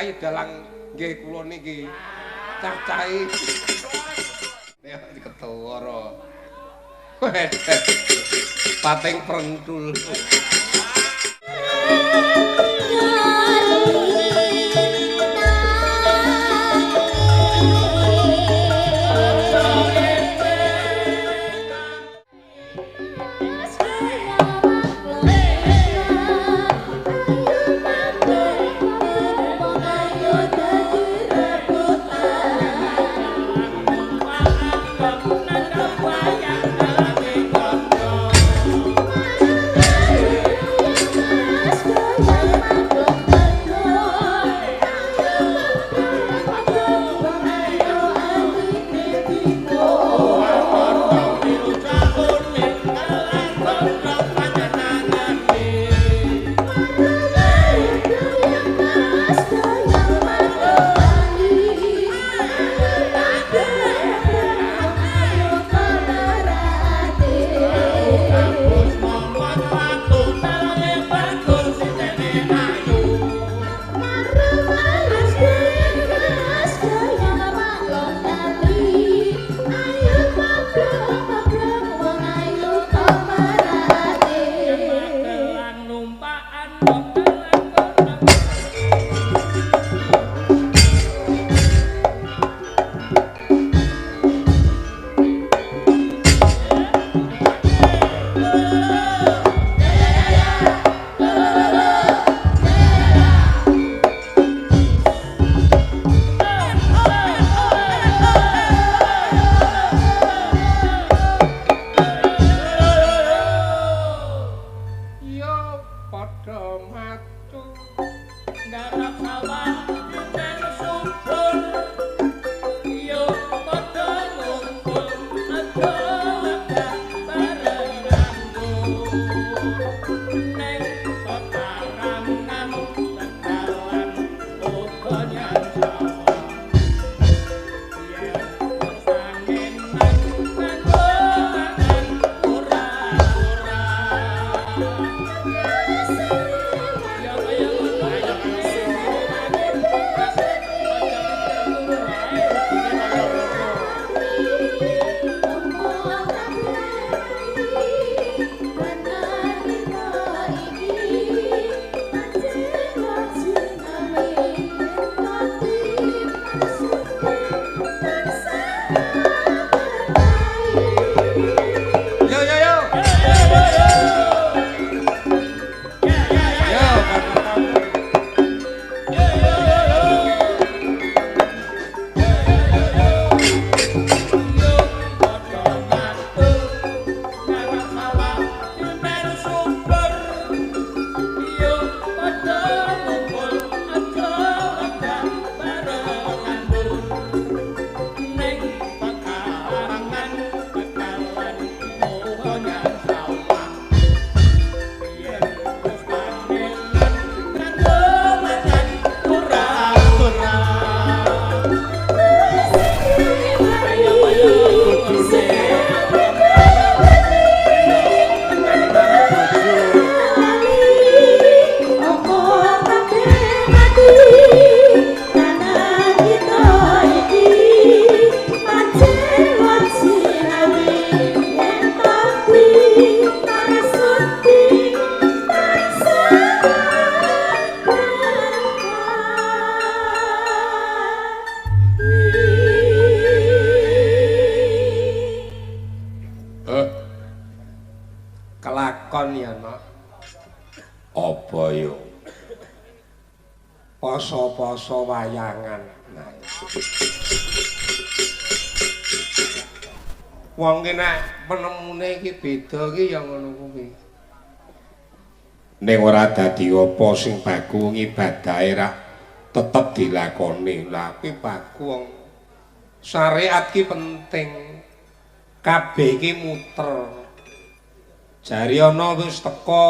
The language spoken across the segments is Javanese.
wae dalang nggih kula niki cah-cahe ya ketara pating prentul kelakon ya nak apa yo poso-poso wayangan nah wong ki nek penemune iki beda ki ya ngono kuwi ning ora dadi apa sing baku ngibadahe ra tetep dilakoni lah kuwi baku wong syariat ki penting kabeh ki muter jari ana wis teka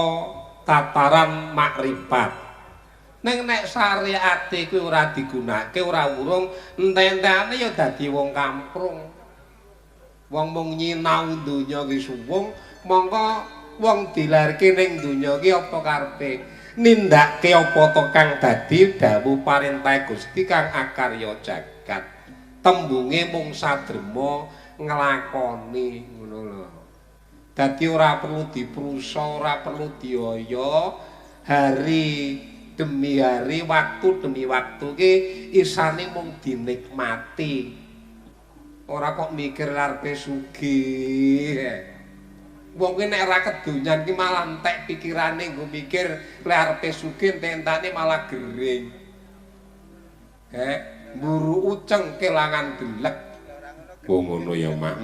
tataran makrifat ning nek syariate kuwi ora digunakake ora urung entek-entekane ya dadi wong kamprung wong mung nyinau donya ki suwung mongko wong dilarke ning donya ki apa karepe nindakke apa to kang dadi dawuh parentah Gusti kang akarya jagat tembunge mung sadrema nglakoni ngono lho dadi ora perlu diprusa ora perlu dioyo hari demi hari waktu demi waktu ki isane mung dinikmati ora kok mikir arepe sugih wong kuwi nek ora kedonyan ki malah entek pikirane nggo mikir lek arepe sugih entane malah gering. Mburu uceng kelangan delek. Oh ngono ya, Mak.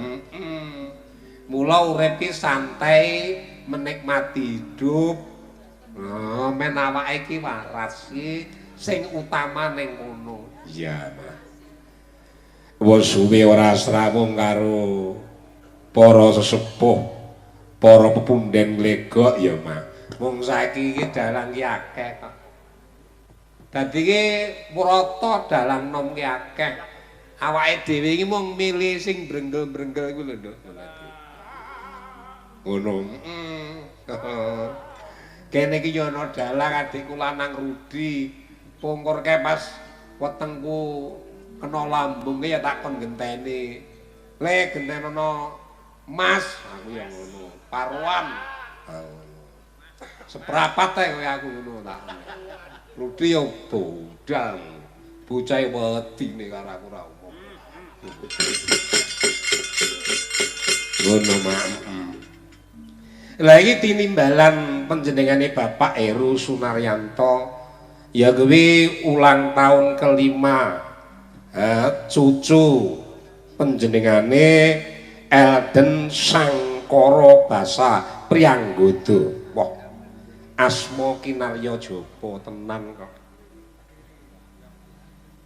Mula urip ki santai menikmati hidup. Men awake iki waras ki sing utama ning ngono. Iya, Mak. Wis suwe ora srawung karo para sesepuh. Para pepunden legok ya, Mak. Wong saiki iki dalang ki akeh kok. Dadi ki murata dalang nom ki akeh. Awake dhewe iki mung milih sing brenggel-brenggel iku lho, Nduk. Ngono. Kene iki yo ana dalang adikku lanang Rudi. Pungkurke pas wetengku kena lambung ya tak kon genteni. Le gentenono Mas, aku yang ngono. Paruan. Seprapat ae kowe aku ngono tak. Rudi yo bodal. Bocah wedine karo aku ora umum. Ngono Mak. Lah iki tinimbalan panjenengane Bapak Heru Sunaryanto ya kuwi ulang tahun kelima. Cucu panjenengane Elden Sangkara Basa Prianggoda. Wah, asma kinarya japa tenan kok.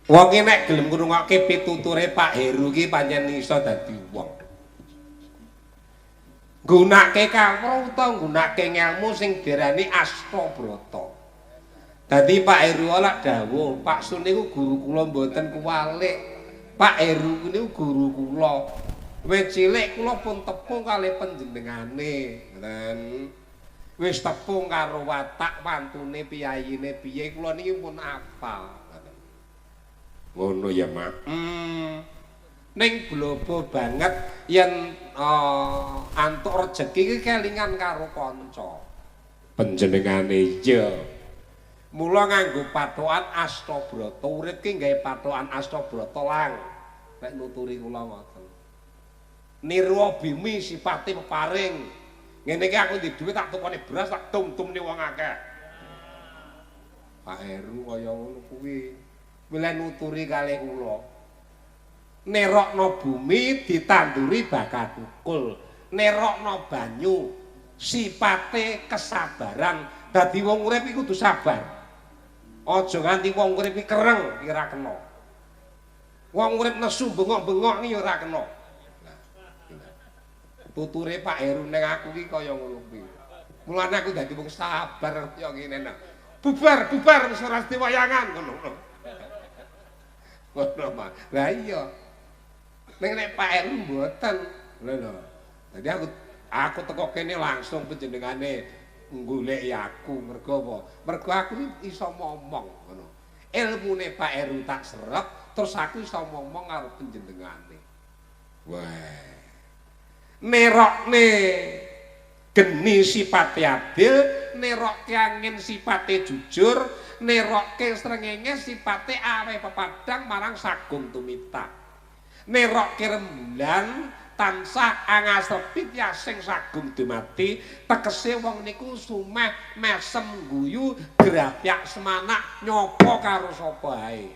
Wong ki nek gelem ngrungokke pituture Pak Heru ki pancen iso dadi wong. Gunake kawruh utawa gunake ngelmu sing diarani Astabrata. Dadi Pak Heru ora dawuh, Pak Sun niku guru kula mboten kuwalik. Pak Heru niku guru kula. Wis cilik kula pun tepung kalih panjenengane, ngoten. Wis tepung karo watak wantune piyayine piye kula niki pun apal. Ngono ya, Mak. Ning blobo banget yen antuk rejeki iki kelingan karo kanca. Panjenengane ya. Mula nganggo patokan Astabrata, urip ki nggawe patokan Astabrata lang. Nek nuturi kula ngoten. Nirwa bimi sipate peparing. Ngene iki aku ndek dhuwit tak tukone beras tak tum-tumne wong akeh. Pak Heru kaya ngono kuwi. Milih nuturi kalih kula. Nerokno bumi ditanduri bakal tukul. Nerokno banyu sipate kesabaran. Dadi wong urip iku kudu sabar. Aja nganti wong urip iki kereng ora kena. Wong urip nesu bengok-bengok iki ora kena. Tuture Pak Heru ning aku iki kaya ngono kuwi. Mulane aku dadi wong sabar kaya ngene nah. Bubar wis ora mesti wayangan ngono. Ngono Mas. Lah iya. Ning nek Pak Heru mboten. Lho. Dadi aku teko kene langsung panjenengane nggoleki aku mergo apa? Mergo aku iso ngomong ngono. Ilmune Pak Heru tak serep terus aku iso ngomong karo panjenengane. Wah. Nerokne geni sipate adil, nerokke angin sipate jujur, nerokke srengenge sipate aweh pepadang marang sagung tumita. Nerokke rembulan tansah angasrepit yasing sagung dumati, tegese wong niku sumeh mesem guyu grapyak semanak nyopo karo sapa ae.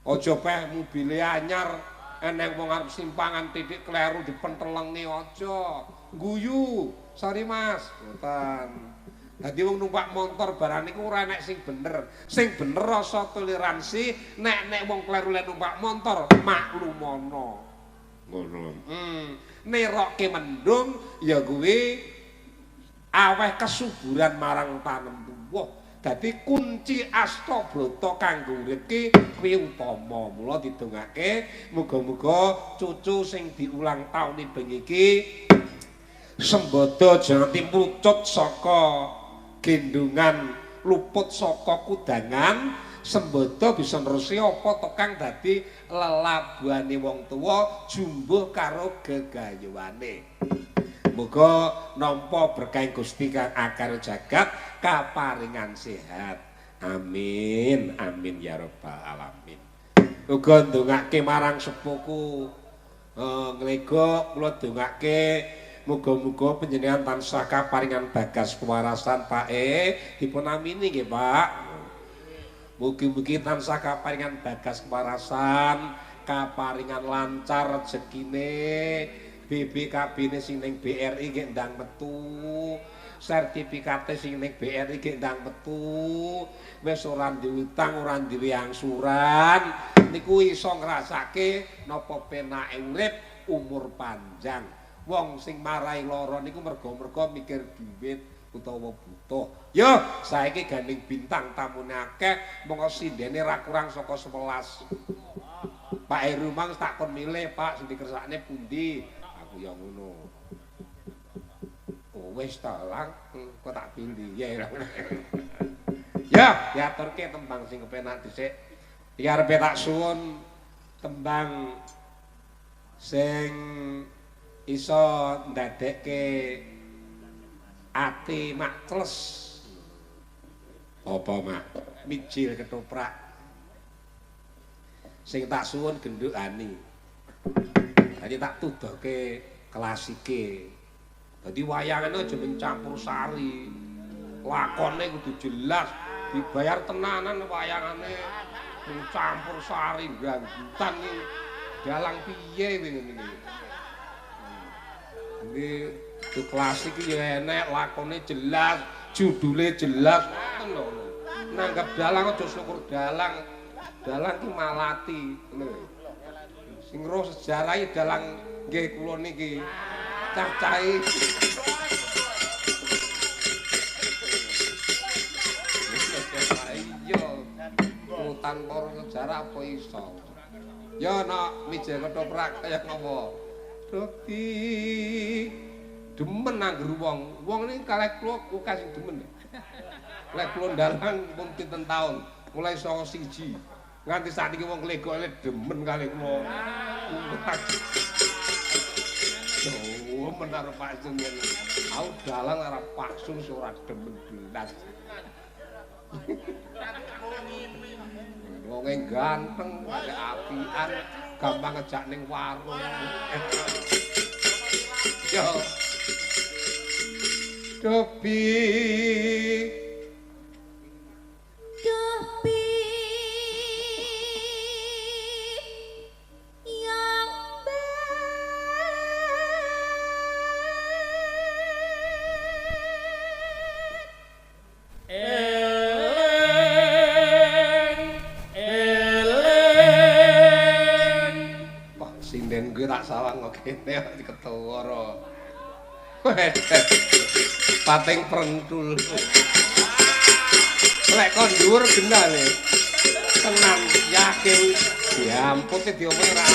Aja peh mobile anyar eneng wong arep simpangan titik kleru dipentelengi aja. Guyu. Sorry Mas, ngoten. Dadi wong numpak motor barang niku ora enek sing bener. Sing bener rasa toleransi, nek wong kleru lek numpak motor maklumono. Ngono. Nerokke mendung ya kuwi aweh kesuburan marang tanem tuwuh. Dadi kunci Astabrata kanggo urip ki kuwi utama. Mula didongake muga-muga cucu sing diulang taun bengi iki sembada janti mrucut saka gendungan luput saka kudangan sembodo bisa nerusi apa to kang dadi lelabuhane wong tuwa jumbuh karo gegayuhane. Muga nampa berkah Gusti kang akar jagat kaparingan sehat. Amin. Amin ya rabbal alamin. Uga ndongake marang sepuhku nglego kula ndongake muga-muga panjenengan tansah kaparingan bagas kewarasan Pak dipun amini nggih Pak. Mugi-mugi tansah kaparingan bagas kewarasan, kaparingan lancar rezekine. BPKB-ne sing ning BRI nggih ndang metu. Sertifikate sing ning BRI nggih ndang metu. Wis ora duwe utang, ora duwe angsuran. Niku iso ngrasake napa penake urip umur panjang. Wong sing marai lara niku merga-merga mikir duit utawa butuh. Yo, saiki gandeng bintang tamune akeh, monggo sindene ra kurang saka 11. Pak Heru mang tak kon milih, Pak, sing dikersakne pundi? Aku ya ngono. Oh, wis ta, Lang, kok tak pilih. Ya. Ya, diaturke tembang sing kepenak dhisik. Iki arepe tak suwun tembang sing iso ndadekke ati makles. Apa mak? Mijil ketoprak. Sing tak suwun gendhukani. Dadi tak tudoke klasike. Dadi wayangane aja mencampur sari. Lakone kudu jelas, dibayar tenanan wayangane. Mencampur sari ganggutan iki. Dalang piye ngene iki. Ini itu klasik ya enek, lakone jelas, judule jelas, ngoten lho. Nanggap dalang aja syukur dalang. Dalang ki malati, lho. Sing roh sejarah dalang nggih kula niki. Cah-cahe. Iya. Tanpa sejarah apa iso. Ya nak mijil ketoprak kaya ngopo. Dadi demen angger wong. Wong niki kalih kula akeh sing demen. Lek kula ndalang pun pinten taun, mulai saka 1 nganti sakniki wong legok demen kalih kula. Oh, menar Pak Sunyen. Aku dalang arep paksun ora demen blas. Wong ganteng, agak apian, gampang ngejak ning warung. Yo. Dobi. Dobi. Yang Sinden gue tak sawang kok kene ketawara. Pating prentul. Lek kon dhuwur gendane. Tenang, yakin. Ya ampun diomongi ra.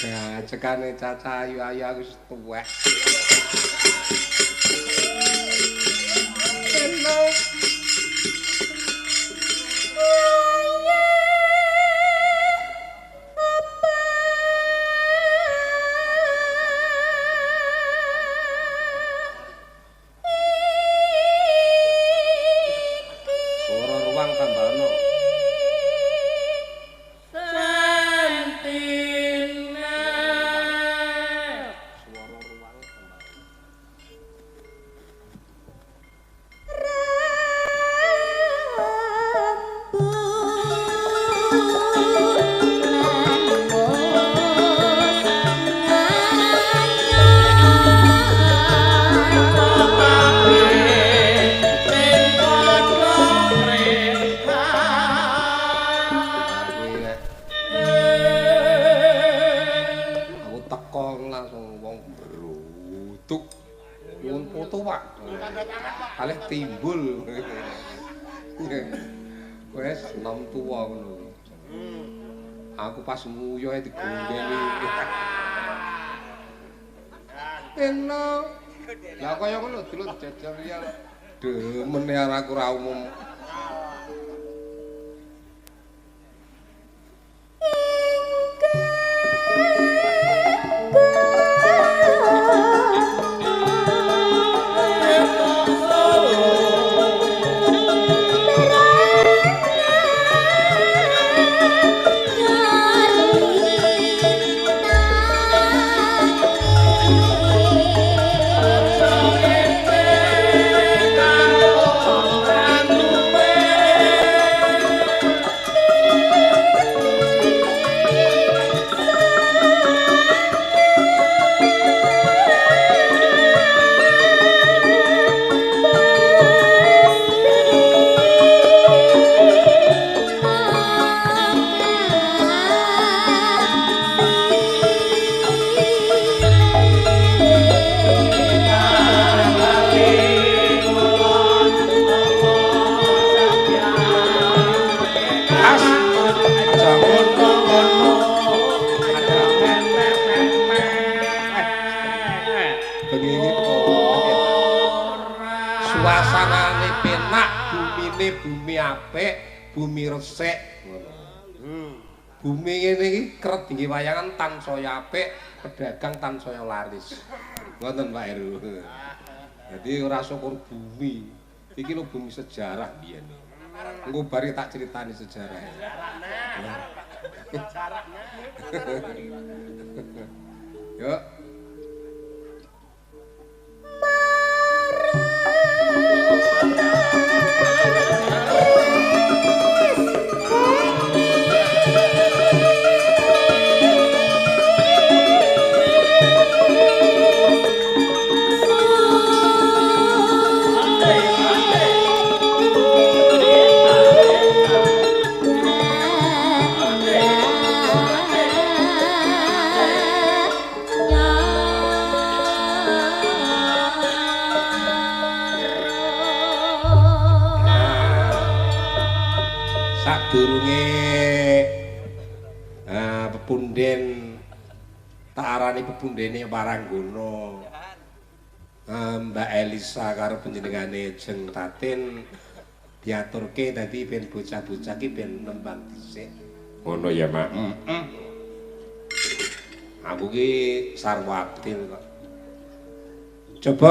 Ya cekane Caca ayu-ayu aku wis tuwek. Timbul. Wes nom tuwa ngono. Aku pas nguyohe digondheni. Eno. Lah kaya ngono dulu jajal ya. Demen aku ra umum. Suasanane penak, bumine bumi apik, bumi resik. Bumi ngene iki kerep dingge wayangan tansaya apik, pedagang tansaya laris. Ngoten Pak Heru. Dadi ora syukur bumi. Iki lho bumi sejarah biyen. Engko bari tak critani sejarah. Sejarahnya. Yuk. Sadurunge pepunden tak arani pepundene Waranggana. Mbak Elisa karo panjenengane Jeng Tatin diaturke dadi ben bocah-bocah ki ben nembang dhisik. Ngono ya, Mak. Aku ki sarwatil kok. Coba